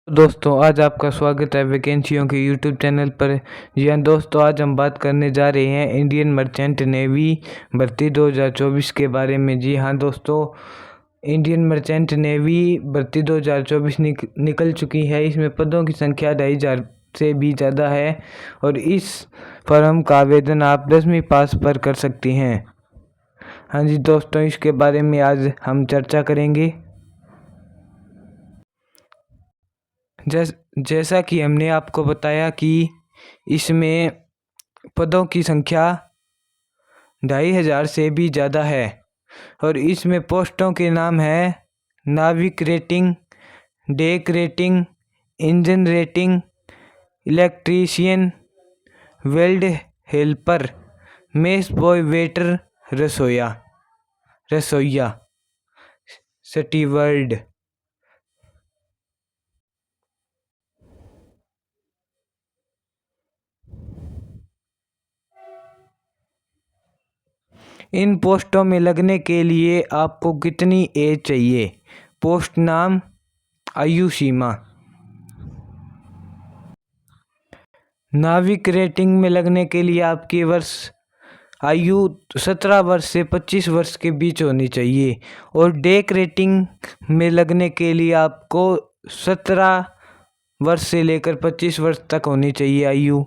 दोस्तों, आज आपका स्वागत है वैकेंसियों के यूट्यूब चैनल पर। जी हाँ दोस्तों, आज हम बात करने जा रहे हैं इंडियन मर्चेंट नेवी भर्ती 2024 के बारे में। जी हाँ दोस्तों, इंडियन मर्चेंट नेवी भर्ती 2024 निकल चुकी है। इसमें पदों की संख्या 2500 से भी ज़्यादा है और इस फॉर्म का आवेदन आप 10वीं पास पर कर सकते हैं। हाँ जी दोस्तों, इसके बारे में आज हम चर्चा करेंगे। जैसा कि हमने आपको बताया कि इसमें पदों की संख्या 2500 से भी ज़्यादा है और इसमें पोस्टों के नाम है नाविक rating, deck rating, engine rating, electrician, weld helper, mess boy, waiter, रसोइया, स्टीवर्ड। इन पोस्टों में लगने के लिए आपको कितनी एज चाहिए? पोस्ट नाम, आयु सीमा। नाविक रेटिंग में लगने के लिए आपकी आयु 17 वर्ष से 25 वर्ष के बीच होनी चाहिए और डेक रेटिंग में लगने के लिए आपको 17 वर्ष से लेकर 25 वर्ष तक होनी चाहिए आयु।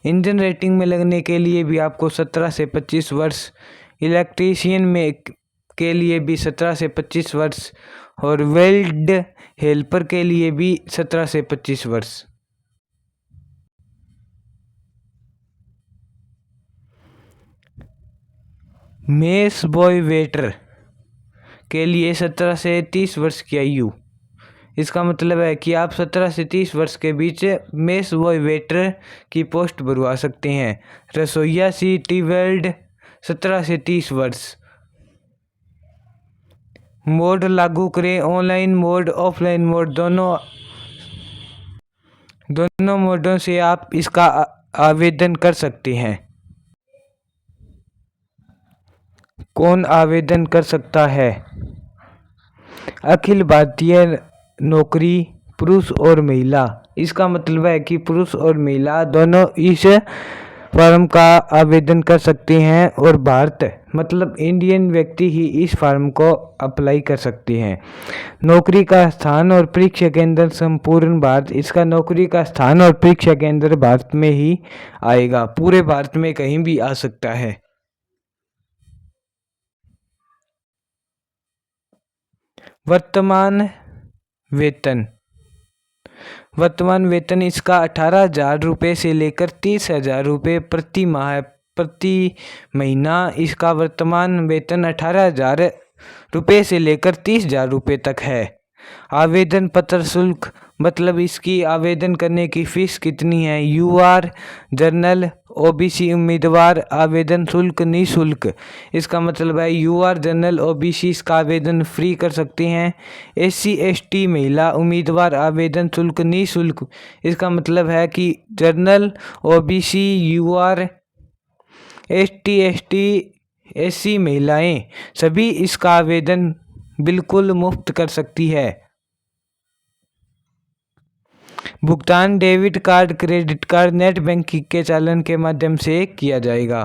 इंजन रेटिंग में लगने के लिए भी आपको 17 से 25 वर्ष, इलेक्ट्रीशियन में के लिए भी 17 से 25 वर्ष और वेल्ड हेल्पर के लिए भी 17 से 25 वर्ष। मेस बॉय वेटर के लिए 17 से 30 वर्ष की आयु। इसका मतलब है कि आप 17 से 30 वर्ष के बीच मेस बॉय वेटर की पोस्ट भरवा सकते हैं। रसोइया सिटी वेल्ड 17 से 30 वर्ष। मोड लागू करें, ऑनलाइन मोड, ऑफलाइन मोड, दोनों मोडों से आप इसका आवेदन कर सकते हैं। कौन आवेदन कर सकता है? अखिल भारतीय नौकरी, पुरुष और महिला। इसका मतलब है कि पुरुष और महिला दोनों इस फॉर्म का आवेदन कर सकते हैं और भारत मतलब इंडियन व्यक्ति ही इस फॉर्म को अप्लाई कर सकते हैं। नौकरी का स्थान और परीक्षा केंद्र संपूर्ण भारत। इसका नौकरी का स्थान और परीक्षा केंद्र भारत में ही आएगा, पूरे भारत में कहीं भी आ सकता है। वर्तमान वेतन इसका 18,000 रुपये से लेकर 30,000 रुपये प्रति माह प्रति महीना। इसका वर्तमान वेतन 18,000 रुपये से लेकर 30,000 रुपये तक है। आवेदन पत्र शुल्क मतलब इसकी आवेदन करने की फीस कितनी है? यूआर जनरल ओबीसी उम्मीदवार आवेदन शुल्क निःशुल्क। इसका मतलब है यूआर जनरल ओबीसी इसका आवेदन फ्री कर सकते हैं। एससी एसटी महिला उम्मीदवार आवेदन शुल्क निःशुल्क। इसका मतलब है कि general OBC UR ST SC महिलाएं सभी इसका आवेदन बिल्कुल मुफ्त कर सकती है। भुगतान debit card, credit card, net banking के चालान के माध्यम से किया जाएगा।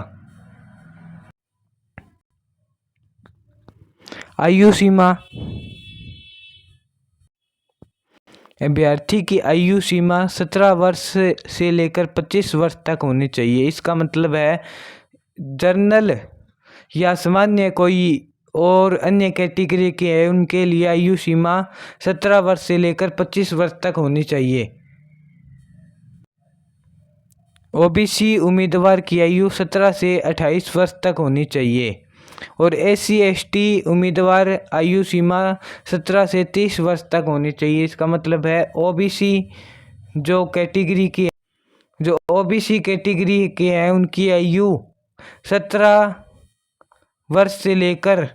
आयु सीमा, अभ्यर्थी की आयु सीमा 17 वर्ष से लेकर 25 वर्ष तक होनी चाहिए। इसका मतलब है जनरल या सामान्य कोई और अन्य कैटेगरी के है उनके लिए आयु सीमा 17 वर्ष से लेकर 25 वर्ष तक होनी चाहिए। ओबीसी उम्मीदवार की आयु 17 से 28 वर्ष तक होनी चाहिए और एससी एसटी उम्मीदवार आयु सीमा 17 से 30 वर्ष तक होनी चाहिए। इसका मतलब है ओबीसी जो ओबीसी कैटेगरी के हैं उनकी आयु 17 वर्ष से लेकर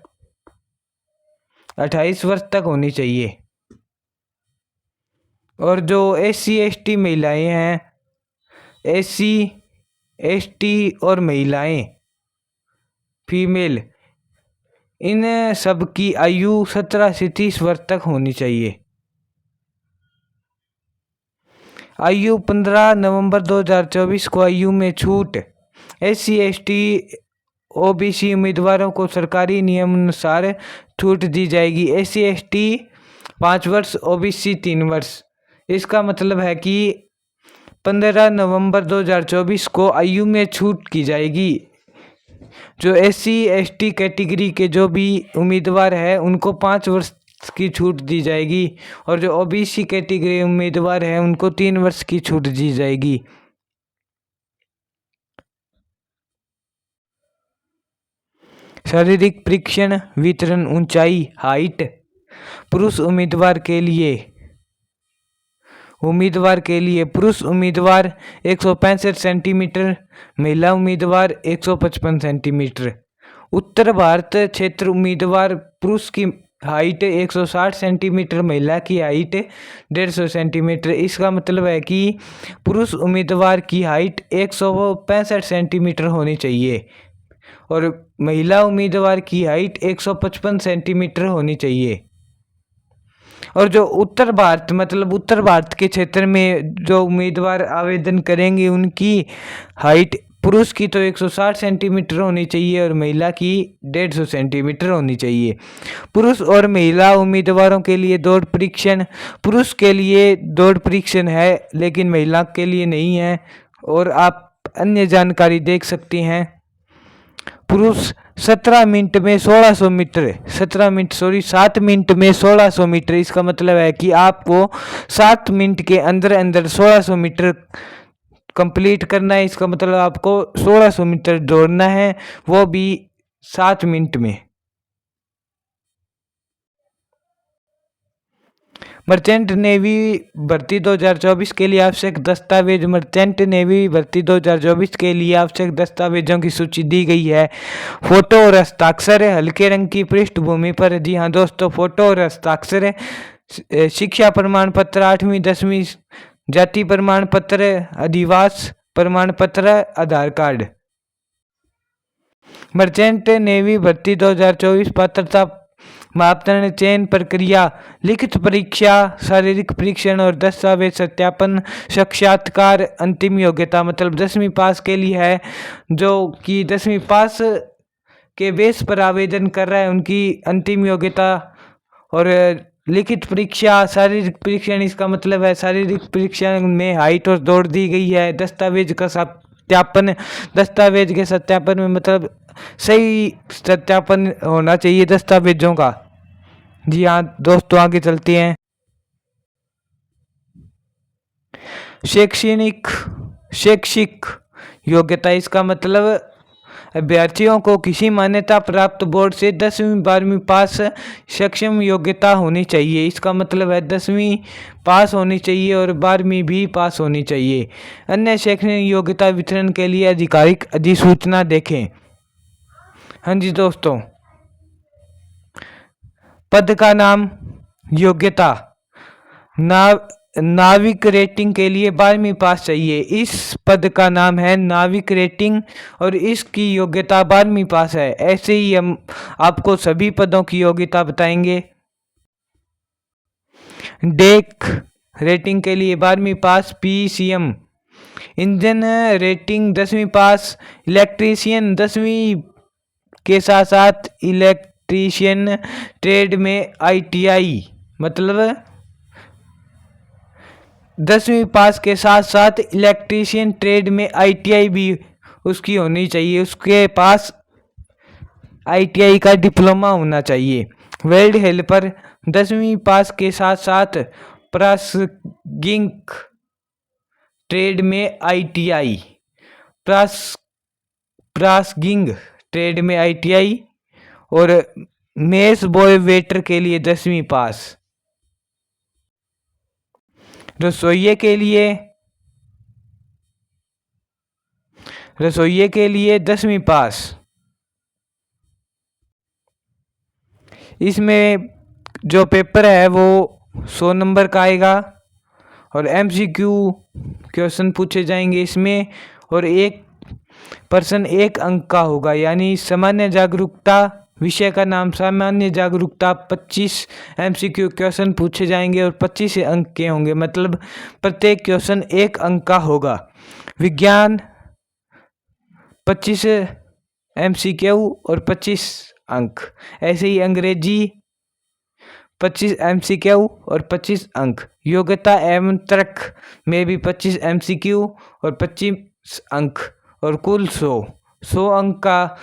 28 वर्ष तक होनी चाहिए और जो एससी एसटी महिलाएं हैं, एससी एसटी और महिलाएं फीमेल, इन सब की आयु 17 से 30 वर्ष तक होनी चाहिए। आयु 15 नवंबर 2024 को आयु में छूट। SC ST OBC उम्मीदवारों को सरकारी नियमानुसार छूट दी जाएगी। SC ST 5 वर्ष, OBC 3 वर्ष। इसका मतलब है कि 15 नवंबर 2024 को आयु में छूट की जाएगी। जो SC ST कैटेगरी के जो भी उम्मीदवार है उनको 5 वर्ष की छूट दी जाएगी और जो OBC कैटेगरी उम्मीदवार है उनको 3 वर्ष की छूट दी जाएगी। शारीरिक परीक्षण वितरण ऊंचाई हाइट। पुरुष उम्मीदवार के लिए पुरुष उम्मीदवार 165 सेंटीमीटर, महिला उम्मीदवार 155 सेंटीमीटर। उत्तर भारत क्षेत्र उम्मीदवार पुरुष की हाइट 160 सेंटीमीटर, महिला की हाइट 150 सेंटीमीटर। इसका मतलब है कि पुरुष उम्मीदवार की हाइट 165 सेंटीमीटर होनी चाहिए और महिला उम्मीदवार की हाइट 155 सेंटीमीटर होनी चाहिए। और जो उत्तर भारत के क्षेत्र में जो उम्मीदवार आवेदन करेंगे उनकी हाइट पुरुष की तो 160 सेंटीमीटर होनी चाहिए और महिला की 150 सेंटीमीटर होनी चाहिए। पुरुष और महिला उम्मीदवारों के लिए दौड़ परीक्षण। पुरुष के लिए दौड़ परीक्षण है लेकिन महिला के लिए नहीं है और आप अन्य जानकारी देख सकते हैं। पुरुष 7 मिनट में 1600 मीटर। इसका मतलब है कि आपको 7 मिनट के अंदर 1600 मीटर कंप्लीट करना है। इसका मतलब आपको 1600 मीटर दौड़ना है, वो भी 7 मिनट में। मर्चेंट नेवी भर्ती 2024 के लिए आवश्यक दस्तावेज। मर्चेंट नेवी भर्ती 2024 के लिए आवश्यक दस्तावेजों की सूची दी गई है। फोटो और हस्ताक्षर हल्के रंग की पृष्ठभूमि पर। जी हाँ दोस्तों, फोटो और हस्ताक्षर। शिक्षा प्रमाण पत्र 8वीं 10वीं, जाति प्रमाण पत्र, अधिवास प्रमाण पत्र, आधार कार्ड। मर्चेंट नेवी भर्ती 2024 पात्रता मापदंड, चयन प्रक्रिया, लिखित परीक्षा, शारीरिक परीक्षण और दस्तावेज सत्यापन, साक्षात्कार। अंतिम योग्यता मतलब 10वीं पास के लिए है। जो कि 10वीं पास के बेस पर आवेदन कर रहा है उनकी अंतिम योग्यता। और लिखित परीक्षा, शारीरिक परीक्षण, इसका मतलब है शारीरिक परीक्षण में हाइट और दौड़ दी गई है। दस्तावेज का सत्यापन, दस्तावेज के सत्यापन में मतलब सही सत्यापन होना चाहिए दस्तावेजों का। जी हाँ दोस्तों, आगे चलते हैं। शैक्षिक योग्यता, इसका मतलब अभ्यर्थियों को किसी मान्यता प्राप्त बोर्ड से 10वीं 12वीं पास सक्षम योग्यता होनी चाहिए। इसका मतलब है 10वीं पास होनी चाहिए और 12वीं भी पास होनी चाहिए। अन्य शैक्षणिक योग्यता वितरण के लिए आधिकारिक अधिसूचना देखें। हाँ जी दोस्तों, पद का नाम, योग्यता, नाविक रेटिंग के लिए 12वीं पास चाहिए। इस पद का नाम है नाविक रेटिंग और इसकी योग्यता 12वीं पास है। ऐसे ही हम आपको सभी पदों की योग्यता बताएंगे। डेक रेटिंग के लिए 12वीं पास, PCM। इंजन रेटिंग 10वीं पास। इलेक्ट्रीशियन 10वीं के साथ साथ इलेक्ट्रीशियन ट्रेड में ITI मतलब 10वीं पास के साथ साथ इलेक्ट्रीशियन ट्रेड में ITI भी उसकी होनी चाहिए, उसके पास ITI का डिप्लोमा होना चाहिए। वेल्ड हेल्पर 10वीं पास के साथ साथ प्रासंगिक ट्रेड में ITI, प्रासंगिक ट्रेड में ITI और मेस बॉय वेटर के लिए 10वीं पास। रसोइये के लिए 10वीं पास। इसमें जो पेपर है वो 100 नंबर का आएगा और MCQ क्वेश्चन पूछे जाएंगे इसमें और 1 अंक का होगा। यानी सामान्य जागरूकता विषय का नाम सामान्य जागरूकता। 25 MCQ क्वेश्चन पूछे जाएंगे और 25 अंक के होंगे, मतलब प्रत्येक क्वेश्चन 1 अंक का होगा। विज्ञान 25 MCQ और 25 अंक। ऐसे ही अंग्रेजी 25 MCQ और 25 अंक। योग्यता एवं तर्क में भी 25 MCQ और 25 अंक और कुल 100 अंक का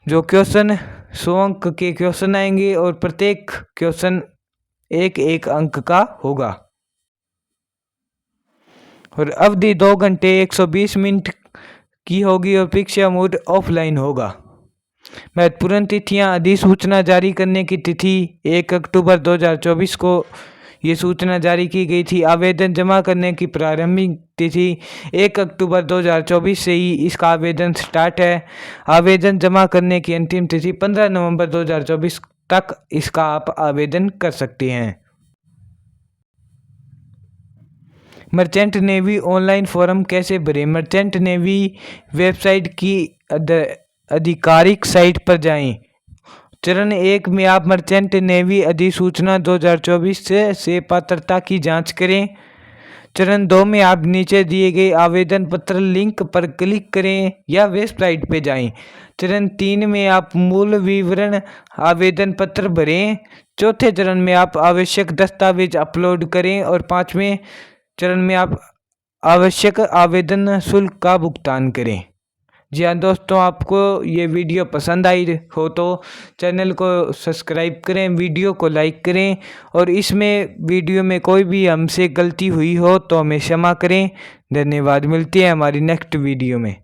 जो क्वेश्चन 100 अंक के क्वेश्चन आएंगे और प्रत्येक क्वेश्चन 1 अंक का होगा। और अवधि 2 घंटे 120 मिनट की होगी और परीक्षा मोड ऑफलाइन होगा। महत्वपूर्ण तिथियां। अधिसूचना जारी करने की तिथि 1 अक्टूबर 2024 को ये सूचना जारी की गई थी। आवेदन जमा करने की प्रारंभिक तिथि 1 अक्टूबर 2024 से ही इसका आवेदन स्टार्ट है। आवेदन जमा करने की अंतिम तिथि 15 नवंबर 2024 तक इसका आप आवेदन कर सकते हैं। मर्चेंट नेवी ऑनलाइन फॉर्म कैसे भरें? मर्चेंट नेवी वेबसाइट की आधिकारिक साइट पर जाएं। चरण 1 में आप मर्चेंट नेवी अधिसूचना 2024 से पात्रता की जांच करें। चरण 2 में आप नीचे दिए गए आवेदन पत्र लिंक पर क्लिक करें या वेबसाइट पे जाएं। चरण 3 में आप मूल विवरण आवेदन पत्र भरें। चौथे चरण में आप आवश्यक दस्तावेज अपलोड करें और 5वें चरण में आप आवश्यक आवेदन शुल्क का भुगतान करें। जी हाँ दोस्तों, आपको ये वीडियो पसंद आई हो तो चैनल को सब्सक्राइब करें, वीडियो को लाइक करें और इसमें वीडियो में कोई भी हमसे गलती हुई हो तो हमें क्षमा करें। धन्यवाद। मिलते हैं हमारी नेक्स्ट वीडियो में।